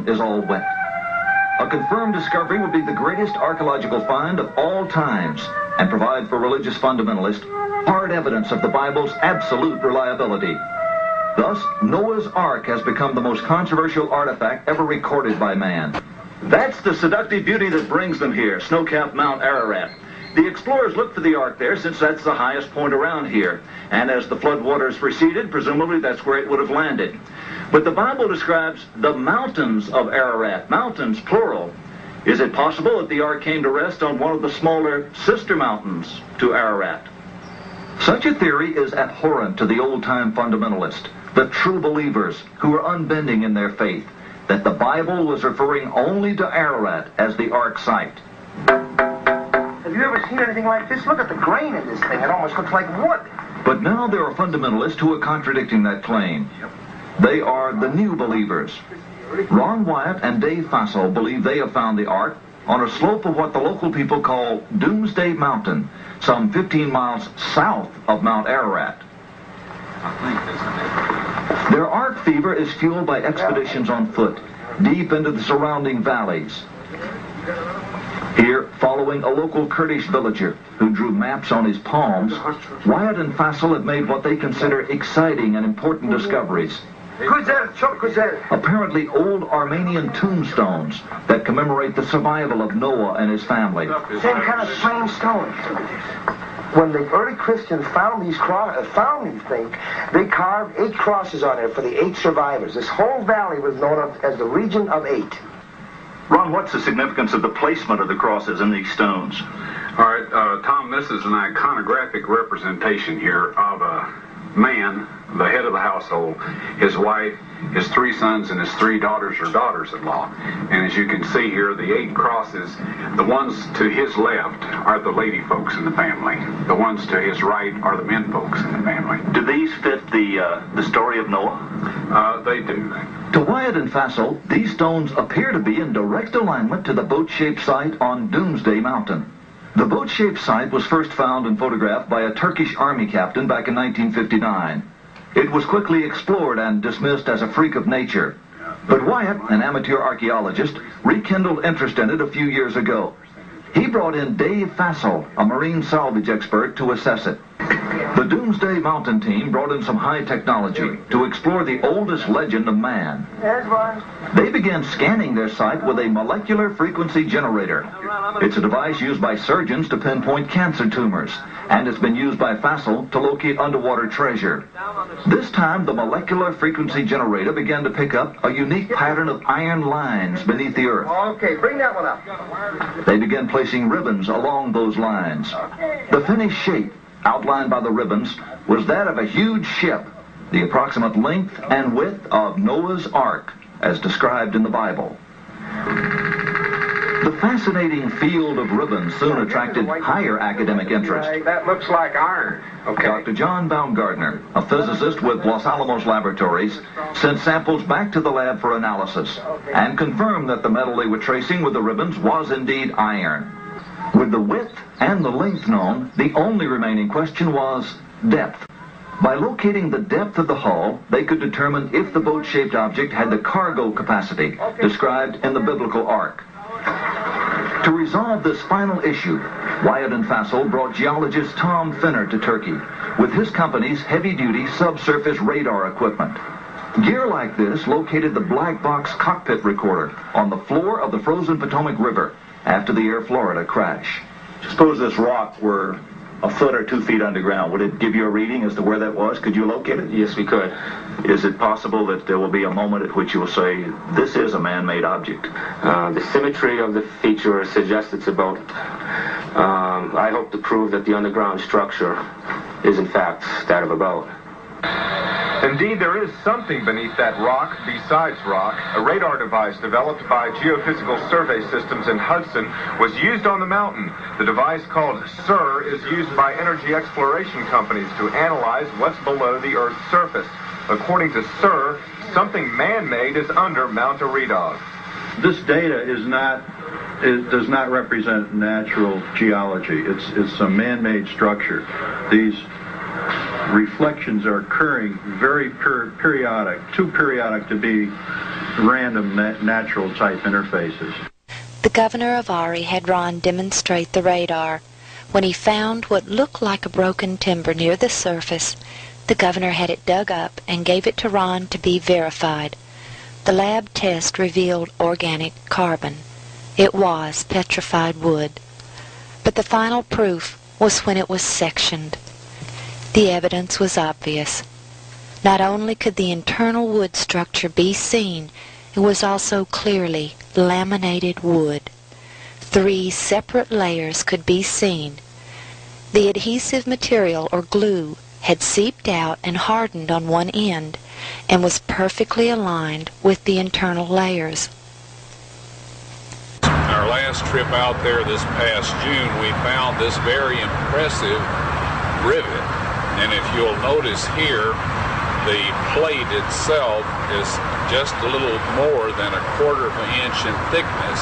mountain is all wet. A confirmed discovery would be the greatest archaeological find of all times and provide for religious fundamentalists hard evidence of the Bible's absolute reliability. Thus, Noah's Ark has become the most controversial artifact ever recorded by man. That's the seductive beauty that brings them here, snow-capped Mount Ararat. The explorers looked for the Ark there since that's the highest point around here. And as the floodwaters receded, presumably that's where it would have landed. But the Bible describes the mountains of Ararat, mountains plural. Is it possible that the Ark came to rest on one of the smaller sister mountains to Ararat? Such a theory is abhorrent to the old-time fundamentalists, the true believers who are unbending in their faith, that the Bible was referring only to Ararat as the Ark site. Have you ever seen anything like this? Look at the grain in this thing. It almost looks like wood. But now there are fundamentalists who are contradicting that claim. They are the new believers. Ron Wyatt and Dave Fassel believe they have found the Ark on a slope of what the local people call Doomsday Mountain, some 15 miles south of Mount Ararat. Their Ark fever is fueled by expeditions on foot, deep into the surrounding valleys. Here, following a local Kurdish villager who drew maps on his palms, Wyatt and Fassel have made what they consider exciting and important discoveries. Apparently old Armenian tombstones that commemorate the survival of Noah and his family. Same kind of strange stones. When the early Christians found these things, they carved 8 crosses on it for the 8 survivors. This whole valley was known as the region of 8. Ron, what's the significance of the placement of the crosses in these stones? All right, Tom, this is an iconographic representation here of a man, the head of the household, his wife, his 3 sons, and his 3 daughters or daughters-in-law. And as you can see here, the 8 crosses, the ones to his left are the lady folks in the family. The ones to his right are the men folks in the family. Do these fit the story of Noah? They do. To Wyatt and Fassel, these stones appear to be in direct alignment to the boat-shaped site on Doomsday Mountain. The boat-shaped site was first found and photographed by a Turkish army captain back in 1959. It was quickly explored and dismissed as a freak of nature. But Wyatt, an amateur archaeologist, rekindled interest in it a few years ago. He brought in Dave Fassel, a marine salvage expert, to assess it. The Doomsday Mountain team brought in some high technology to explore the oldest legend of man. They began scanning their site with a molecular frequency generator. It's a device used by surgeons to pinpoint cancer tumors, and it's been used by Fassel to locate underwater treasure. This time, the molecular frequency generator began to pick up a unique pattern of iron lines beneath the earth. Okay, bring that one up. They began placing ribbons along those lines. The finished shape, outlined by the ribbons, was that of a huge ship, the approximate length and width of Noah's Ark, as described in the Bible. The fascinating field of ribbons soon attracted higher academic interest. That looks like iron. Okay. Dr. John Baumgartner, a physicist with Los Alamos Laboratories, sent samples back to the lab for analysis and confirmed that the metal they were tracing with the ribbons was indeed iron. With the width and the length known, the only remaining question was depth. By locating the depth of the hull, they could determine if the boat-shaped object had the cargo capacity described in the biblical ark. To resolve this final issue, Wyatt and Fassel brought geologist Tom Finner to Turkey with his company's heavy-duty subsurface radar equipment. Gear like this located the black box cockpit recorder on the floor of the frozen Potomac River after the Air Florida crash. Suppose this rock were a foot or 2 feet underground. Would it give you a reading as to where that was? Could you locate it? Yes, we could. Is it possible that there will be a moment at which you will say, this is a man-made object? The symmetry of the feature suggests it's a boat. I hope to prove that the underground structure is in fact that of a boat. Indeed, there is something beneath that rock besides rock. A radar device developed by Geophysical Survey Systems in Hudson was used on the mountain. The device called SIR is used by energy exploration companies to analyze what's below the Earth's surface. According to SIR, something man-made is under Mount Ararat. This data does not represent natural geology. It's a man-made structure. These reflections are occurring very periodic, too periodic to be random natural type interfaces. The governor of Ari had Ron demonstrate the radar. When he found what looked like a broken timber near the surface, the governor had it dug up and gave it to Ron to be verified. The lab test revealed organic carbon. It was petrified wood. But the final proof was when it was sectioned. The evidence was obvious. Not only could the internal wood structure be seen, it was also clearly laminated wood. 3 separate layers could be seen. The adhesive material, or glue, had seeped out and hardened on one end and was perfectly aligned with the internal layers. Our last trip out there this past June, we found this very impressive rivet. And if you'll notice here, the plate itself is just a little more than 1/4 inch in thickness.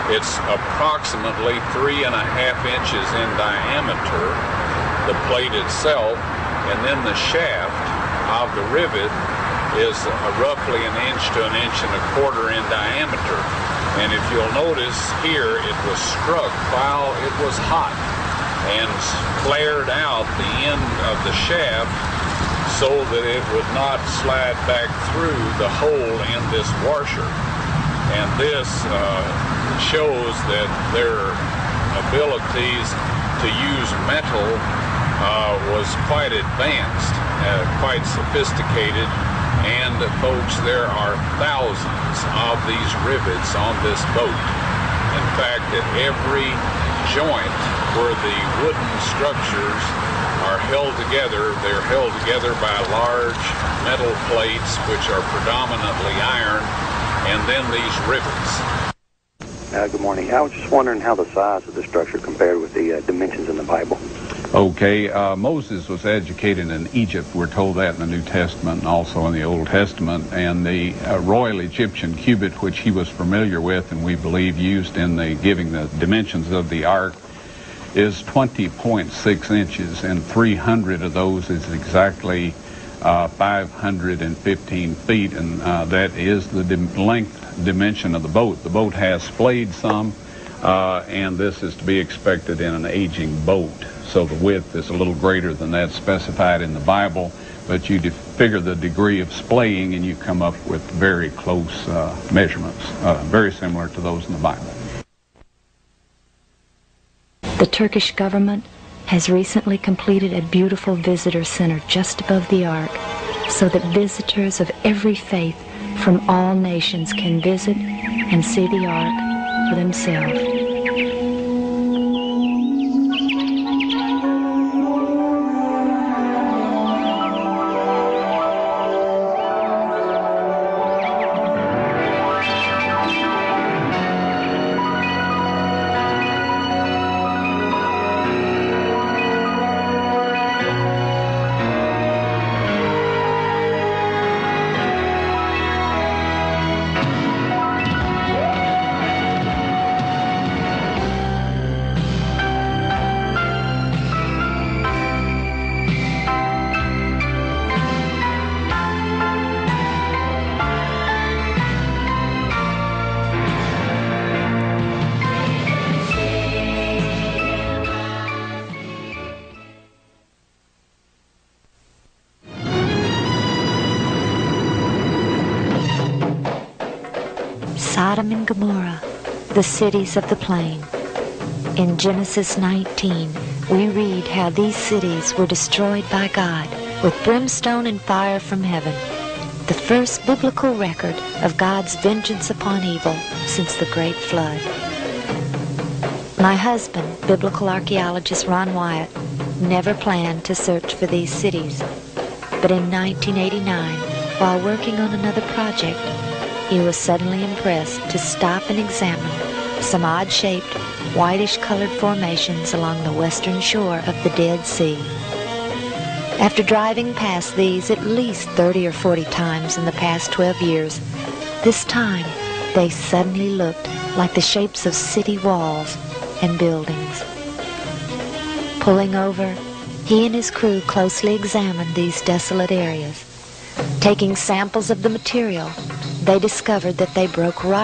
It's approximately 3.5 inches in diameter, the plate itself, and then the shaft of the rivet is roughly 1 inch to 1.25 inches in diameter. And if you'll notice here, it was struck while it was hot and flared out the end of the shaft so that it would not slide back through the hole in this washer. And this shows that their abilities to use metal was quite advanced, quite sophisticated, and folks, there are thousands of these rivets on this boat. In fact, at every joint where the wooden structures are held together, they're held together by large metal plates which are predominantly iron, and then these rivets. Good morning. I was just wondering how the size of the structure compared with the dimensions in the Bible. Okay, Moses was educated in Egypt. We're told that in the New Testament and also in the Old Testament. And the Royal Egyptian cubit, which he was familiar with and we believe used in the giving the dimensions of the ark, is 20.6 inches, and 300 of those is exactly 515 feet, and that is the length dimension of the boat. The boat has splayed some, and this is to be expected in an aging boat. So the width is a little greater than that specified in the Bible, but you figure the degree of splaying and you come up with very close measurements, very similar to those in the Bible. The Turkish government has recently completed a beautiful visitor center just above the ark so that visitors of every faith from all nations can visit and see the ark for themselves. Sodom and Gomorrah, the cities of the plain. In Genesis 19, we read how these cities were destroyed by God with brimstone and fire from heaven, the first biblical record of God's vengeance upon evil since the Great Flood. My husband, biblical archaeologist Ron Wyatt, never planned to search for these cities, but in 1989, while working on another project, he was suddenly impressed to stop and examine some odd-shaped, whitish-colored formations along the western shore of the Dead Sea. After driving past these at least 30 or 40 times in the past 12 years, this time they suddenly looked like the shapes of city walls and buildings. Pulling over, he and his crew closely examined these desolate areas. Taking samples of the material, they discovered that they broke right